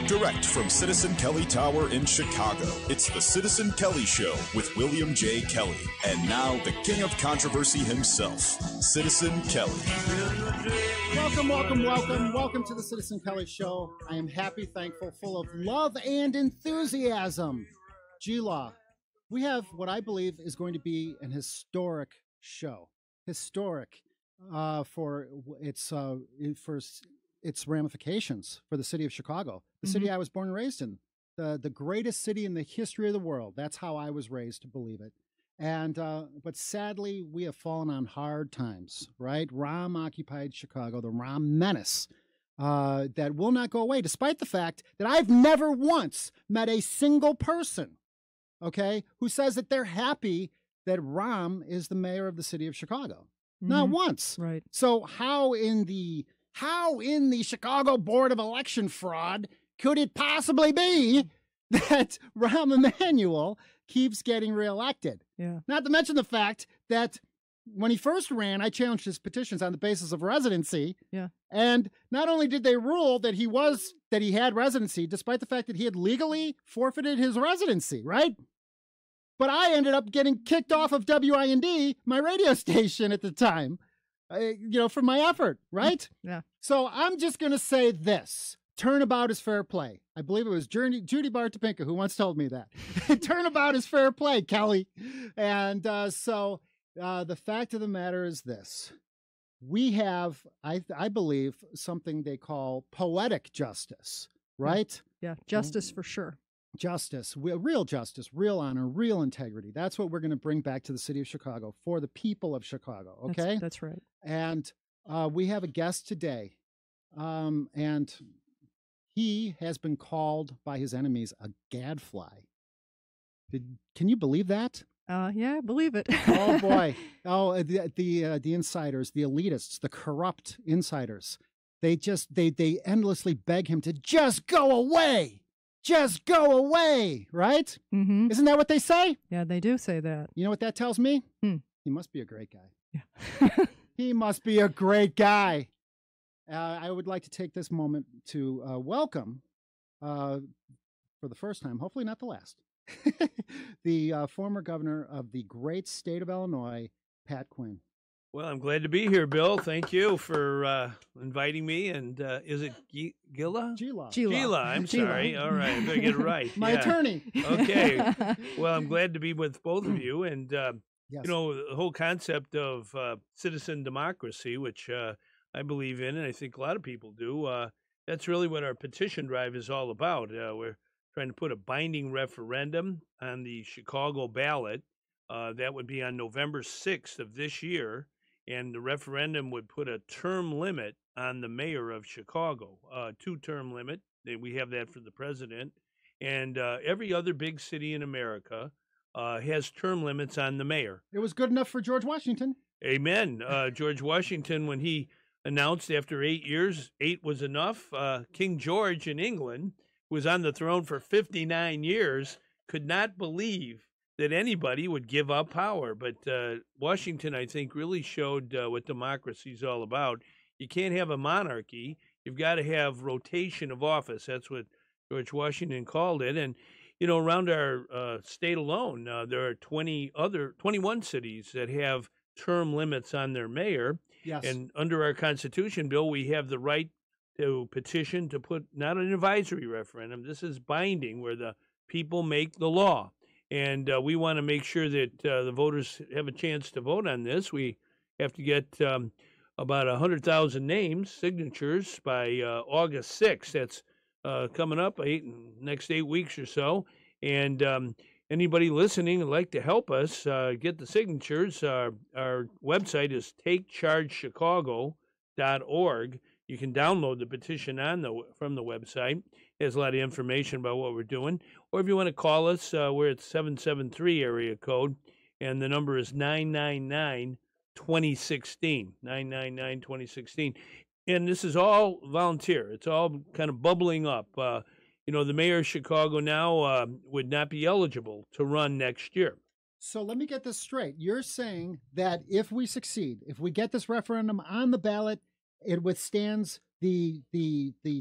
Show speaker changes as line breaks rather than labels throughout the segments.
Direct from Citizen Kelly Tower in Chicago, it's the Citizen Kelly Show with William J. Kelly. And now, the king of controversy himself, Citizen Kelly.
Welcome to the Citizen Kelly Show. I am happy, thankful, full of love and enthusiasm. G-Law, we have what I believe is going to be an historic show. Historic for its ramifications for the city of Chicago, the city I was born and raised in, the greatest city in the history of the world. That's how I was raised to believe it. And but sadly, we have fallen on hard times, right? Rahm occupied Chicago, the Rahm menace that will not go away, despite the fact that I've never once met a single person, okay, who says that they're happy that Rahm is the mayor of the city of Chicago. Not once.
Right.
So how in the Chicago Board of Election fraud could it possibly be that Rahm Emanuel keeps getting reelected?
Yeah. Not
to mention the fact that when he first ran, I challenged his petitions on the basis of residency.
Yeah.
And not only did they rule that he had residency, despite the fact that he had legally forfeited his residency, right? But I ended up getting kicked off of WIND, my radio station at the time, for my effort, right?
Yeah.
So I'm just going to say this. Turnabout is fair play. I believe it was Judy Bartopinka who once told me that. Turnabout is fair play, Kelly. And so the fact of the matter is this. We have, I believe, something they call poetic justice, right?
Yeah, justice for sure.
Justice, real justice, real honor, real integrity. That's what we're going to bring back to the city of Chicago for the people of Chicago, okay?
That's right.
And we have a guest today, and he has been called by his enemies a gadfly. Can you believe that?
Yeah, I believe it.
Oh, boy. Oh, the insiders, the elitists, the corrupt insiders, they endlessly beg him to just go away. Just go away, right?
Mm-hmm.
Isn't that what they say?
Yeah, they do say that.
You know what that tells me?
He
must be a great guy.
Yeah.
He must be a great guy. I would like to take this moment to welcome, for the first time, hopefully not the last, the former governor of the great state of Illinois, Pat Quinn.
Well, I'm glad to be here, Bill. Thank you for inviting me. And is it Gila?
Gila.
Gila.
I'm sorry. All right. I better get it right.
My attorney.
Okay. Well, I'm glad to be with both of you. And,
yes.
the whole concept of citizen democracy, which I believe in, and I think a lot of people do, that's really what our petition drive is all about. We're trying to put a binding referendum on the Chicago ballot. That would be on November 6th of this year. And the referendum would put a term limit on the mayor of Chicago, 2-term limit. We have that for the president. And every other big city in America has term limits on the mayor.
It was good enough for George Washington.
Amen. George Washington, when he announced after 8 years, 8 was enough, King George in England, who was on the throne for 59 years, could not believe that anybody would give up power. But Washington, I think, really showed what democracy is all about. You can't have a monarchy. You've got to have rotation of office. That's what George Washington called it. And, around our state alone, there are 21 cities that have term limits on their mayor.
Yes.
And under our Constitution, Bill, we have the right to petition to put not an advisory referendum. This is binding, where the people make the law. And we want to make sure that the voters have a chance to vote on this. We have to get about 100,000 names, signatures, by August 6th. That's coming up next 8 weeks or so. And anybody listening would like to help us get the signatures. Our website is takechargechicago.org. You can download the petition from the website. It has a lot of information about what we're doing. Or if you want to call us, we're at 773 area code, and the number is 999-2016, 999-2016. And this is all volunteer. It's all kind of bubbling up. The mayor of Chicago now would not be eligible to run next year.
So let me get this straight. You're saying that if we succeed, if we get this referendum on the ballot, it withstands the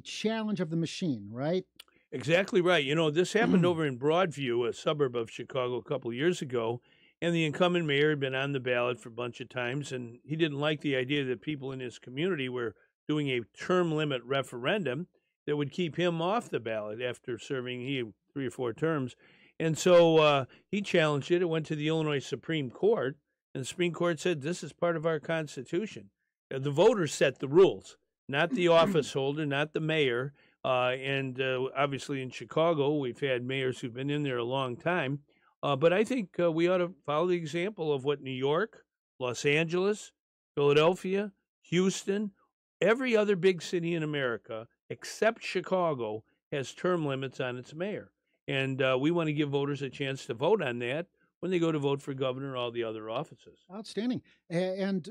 challenge of the machine, right?
Exactly right. You know, this happened over in Broadview, a suburb of Chicago, a couple of years ago. And the incumbent mayor had been on the ballot for a bunch of times, and he didn't like the idea that people in his community were doing a term limit referendum that would keep him off the ballot after serving 3 or 4 terms. And so he challenged it. It went to the Illinois Supreme Court, and the Supreme Court said this is part of our Constitution. The voters set the rules, not the office holder, not the mayor. And obviously in Chicago, we've had mayors who've been in there a long time. But I think we ought to follow the example of what New York, Los Angeles, Philadelphia, Houston, every other big city in America, except Chicago, has term limits on its mayor. And we want to give voters a chance to vote on that when they go to vote for governor or all the other offices.
Outstanding. And,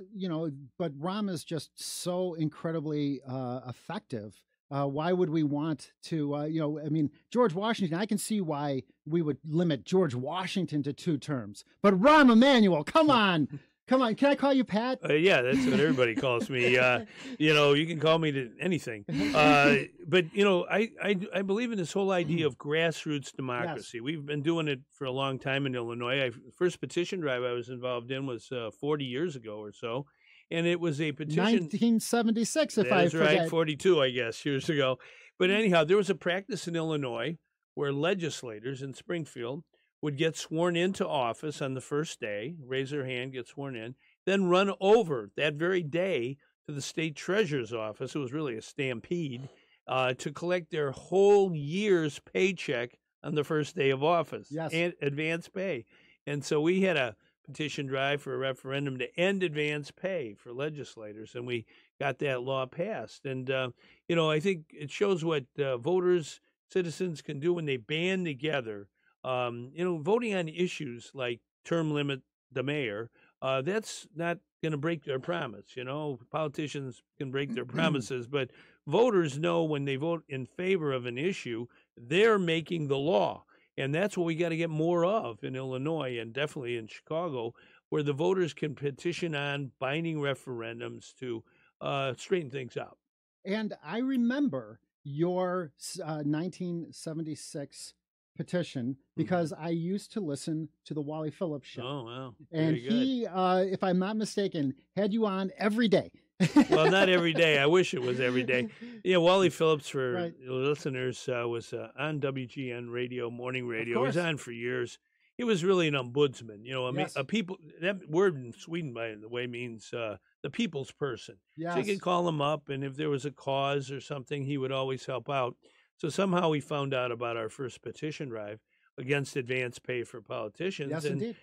but Rahm is just so incredibly effective. Why would we want to, George Washington, I can see why we would limit George Washington to 2 terms. But Rahm Emanuel, come on. Come on. Can I call you Pat?
Yeah, that's what everybody calls me. You can call me to anything. But, I believe in this whole idea of grassroots democracy. Yes. We've been doing it for a long time in Illinois. The first petition drive I was involved in was 40 years ago or so. And it was a petition.
1976, if I forget.
That's right, 42, I guess, years ago. But anyhow, there was a practice in Illinois where legislators in Springfield would get sworn into office on the first day, raise their hand, get sworn in, then run over that very day to the state treasurer's office. It was really a stampede to collect their whole year's paycheck on the first day of office.
Yes.
And advance pay. And so we had a petition drive for a referendum to end advance pay for legislators, and we got that law passed. And I think it shows what voters, citizens can do when they band together. Voting on issues like term limit the mayor, that's not going to break their promise. Politicians can break their promises, but voters know when they vote in favor of an issue, they're making the law. And that's what we got to get more of in Illinois and definitely in Chicago, where the voters can petition on binding referendums to straighten things out.
And I remember your 1976 petition because I used to listen to the Wally Phillips show.
Oh, wow.
And he, if I'm not mistaken, had you on every day.
Well, not every day. I wish it was every day. Wally Phillips, for listeners, was on WGN radio, morning radio. He was on for years. He was really an ombudsman.
Yes.
That word in Sweden, by the way, means the people's person.
Yes.
So you could call him up, and if there was a cause or something, he would always help out. So somehow we found out about our first petition drive against advance pay for politicians.
Yes, indeed.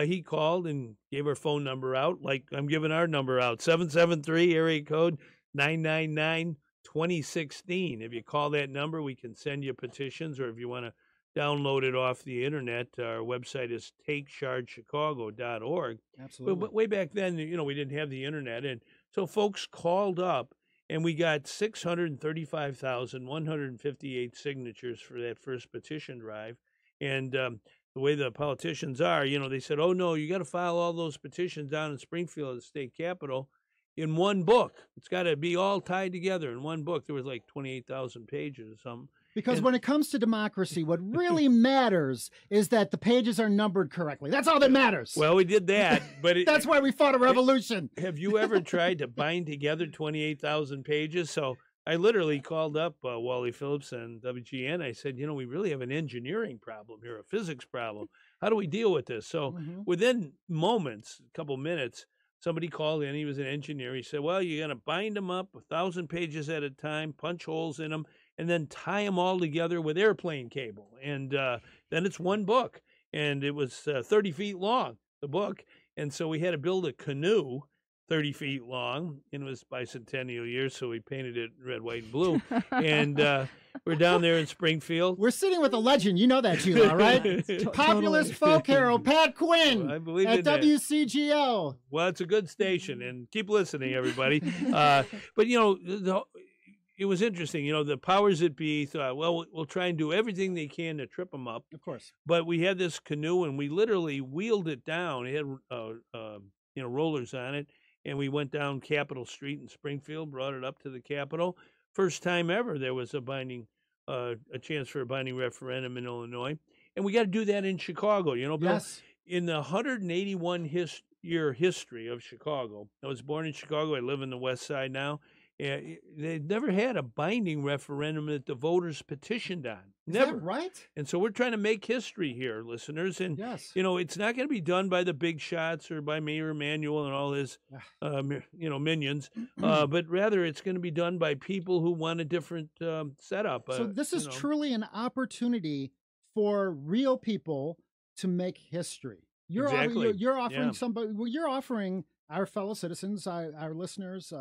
He called and gave our phone number out, like I'm giving our number out, 773 area code 999-2016. If you call that number, we can send you petitions, or if you want to download it off the internet, our website is takechargechicago.org.
Absolutely.
But way back then, we didn't have the internet, and so folks called up, and we got 635,158 signatures for that first petition drive. And the way the politicians are, they said, oh, no, you got to file all those petitions down in Springfield at the state capitol in one book. It's got to be all tied together in one book. There was like 28,000 pages or something.
Because when it comes to democracy, what really matters is that the pages are numbered correctly. That's all that matters.
Well, we did that, but
that's why we fought a revolution.
Have you ever tried to bind together 28,000 pages? So I literally called up Wally Phillips and WGN. I said, we really have an engineering problem here, a physics problem. How do we deal with this? So within moments, a couple minutes, somebody called in. He was an engineer. He said, well, you're going to bind them up 1,000 pages at a time, punch holes in them, and then tie them all together with airplane cable. And then it's one book. And it was 30 feet long, the book. And so we had to build a canoe 30 feet long. And it was bicentennial year, so we painted it red, white, and blue. And we're down there in Springfield.
We're sitting with a legend. You know that, Sheila, right? Populist folk hero, Pat Quinn,
I believe
at WCGO.
Well, it's a good station, and keep listening, everybody. But, it was interesting. The powers that be thought, well, we'll try and do everything they can to trip them up.
Of course.
But we had this canoe, and we literally wheeled it down. It had, rollers on it, and we went down Capitol Street in Springfield, brought it up to the Capitol. First time ever there was a binding a chance for a binding referendum in Illinois, and we got to do that in Chicago. You know, Bill,
Yes.
in the 181 year history of Chicago, I was born in Chicago. I live in the West Side now. They've never had a binding referendum that the voters petitioned on. Never.
Is that right?
And so we're trying to make history here, listeners. And,
Yes.
you know, it's not going to be done by the big shots or by Mayor Emanuel and all his, you know, minions, but rather it's going to be done by people who want a different setup.
So this is
you know.
truly an opportunity for real people to make history.
Exactly.
You're offering
Yeah.
somebody. Well, you're offering our fellow citizens, our listeners,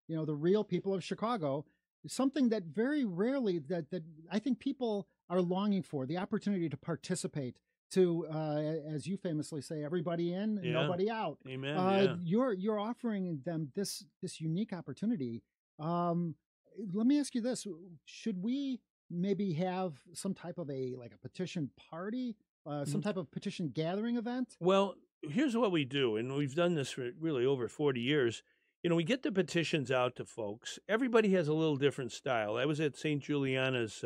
you know, the real people of Chicago, something that very rarely that I think people are longing for: the opportunity to participate. To, as you famously say, everybody in,
Yeah.
nobody out.
Amen.
You're offering them this unique opportunity. Let me ask you this: should we maybe have some type of a petition party, some type of petition gathering event?
Well, here's what we do, and we've done this for really over 40 years. You know, we get the petitions out to folks. Everybody has a little different style. I was at St. Juliana's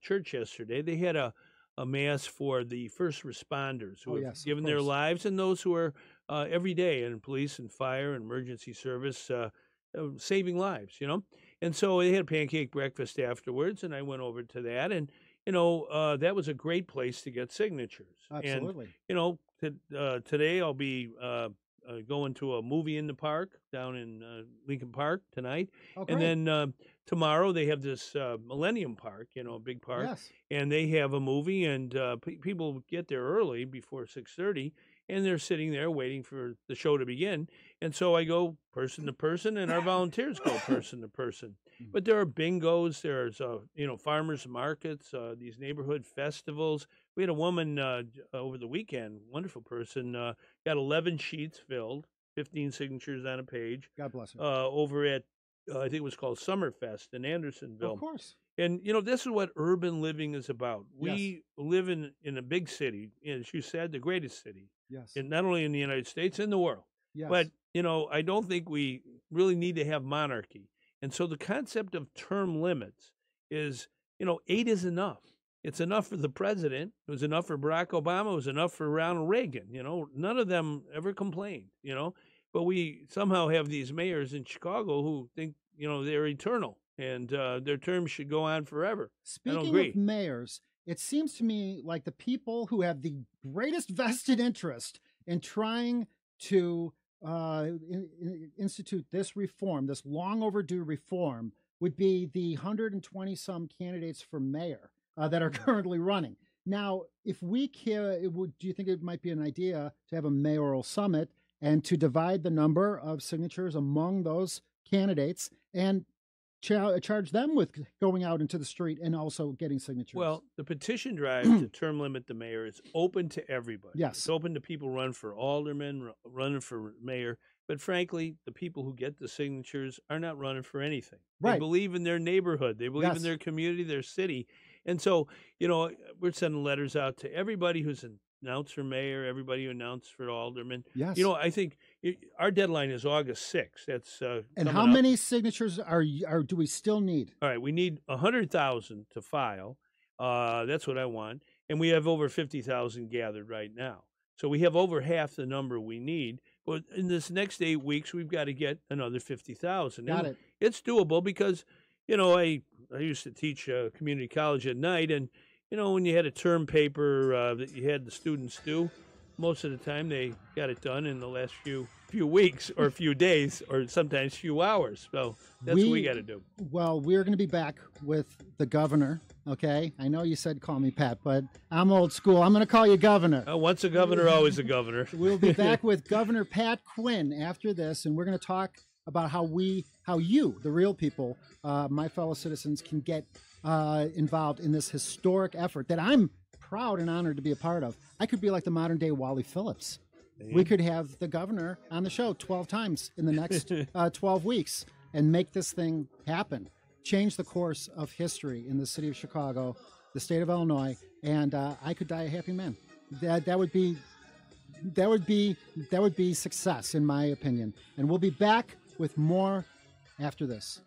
church yesterday. They had a mass for the first responders who have given their lives, and those who are every day in police and fire and emergency service saving lives, you know. And so they had a pancake breakfast afterwards, and I went over to that, and you know, that was a great place to get signatures.
Absolutely.
And, you know, today I'll be going to a movie in the park down in Lincoln Park tonight.
Oh,
and then tomorrow they have this Millennium Park, you know, a big park.
Yes.
And they have a movie, and people get there early before 6:30, and they're sitting there waiting for the show to begin. And so I go person to person, and our volunteers go person to person. But there are bingos, there's you know, farmers markets, these neighborhood festivals. We had a woman over the weekend, wonderful person, got 11 sheets filled, 15 signatures on a page.
God bless her.
Over at I think it was called Summerfest in Andersonville.
Of course.
And you know, this is what urban living is about. We live in a big city, as you said, the greatest city.
Yes.
And not only in the United States, in the world.
Yes.
But, you know, I don't think we really need to have monarchy. And so the concept of term limits is, you know, 8 is enough. It's enough for the president. It was enough for Barack Obama. It was enough for Ronald Reagan. You know, none of them ever complained, you know. But we somehow have these mayors in Chicago who think, you know, they're eternal and their terms should go on forever.
Speaking of mayors, it seems to me like the people who have the greatest vested interest in trying to institute this reform, this long overdue reform, would be the 120 some candidates for mayor that are currently running. Now, if we do you think it might be an idea to have a mayoral summit and to divide the number of signatures among those candidates and charge them with going out into the street and also getting signatures?
Well, the petition drive to term limit the mayor is open to everybody.
Yes.
It's open to people run for alderman, running for mayor. But frankly, the people who get the signatures are not running for anything.
Right.
They believe in their neighborhood. They believe in their community, their city. And so, you know, we're sending letters out to everybody who's announced for mayor, everybody who announced for alderman.
Yes.
You know, I think our deadline is August 6th. That's
and how many signatures do we still need?
All right, we need 100,000 to file. That's what I want, and we have over 50,000 gathered right now. So we have over half the number we need. But in this next 8 weeks, we've got to get another 50,000.
Got it.
It's doable because, you know, I used to teach community college at night, and you know, when you had a term paper that you had the students do, most of the time they got it done in the last few weeks or a few days or sometimes few hours. So that's what we got to do.
Well, we're going to be back with the governor. Okay, I know you said call me Pat, but I'm old school. I'm going to call you governor.
Once a governor, always a governor.
We'll be back with Governor Pat Quinn after this, and we're going to talk about how you, the real people, my fellow citizens, can get involved in this historic effort that I'm proud and honored to be a part of. I could be like the modern day Wally Phillips. We could have the governor on the show 12 times in the next 12 weeks and make this thing happen. Change the course of history in the city of Chicago, the state of Illinois, and I could die a happy man. That would be success, in my opinion. And we'll be back with more after this.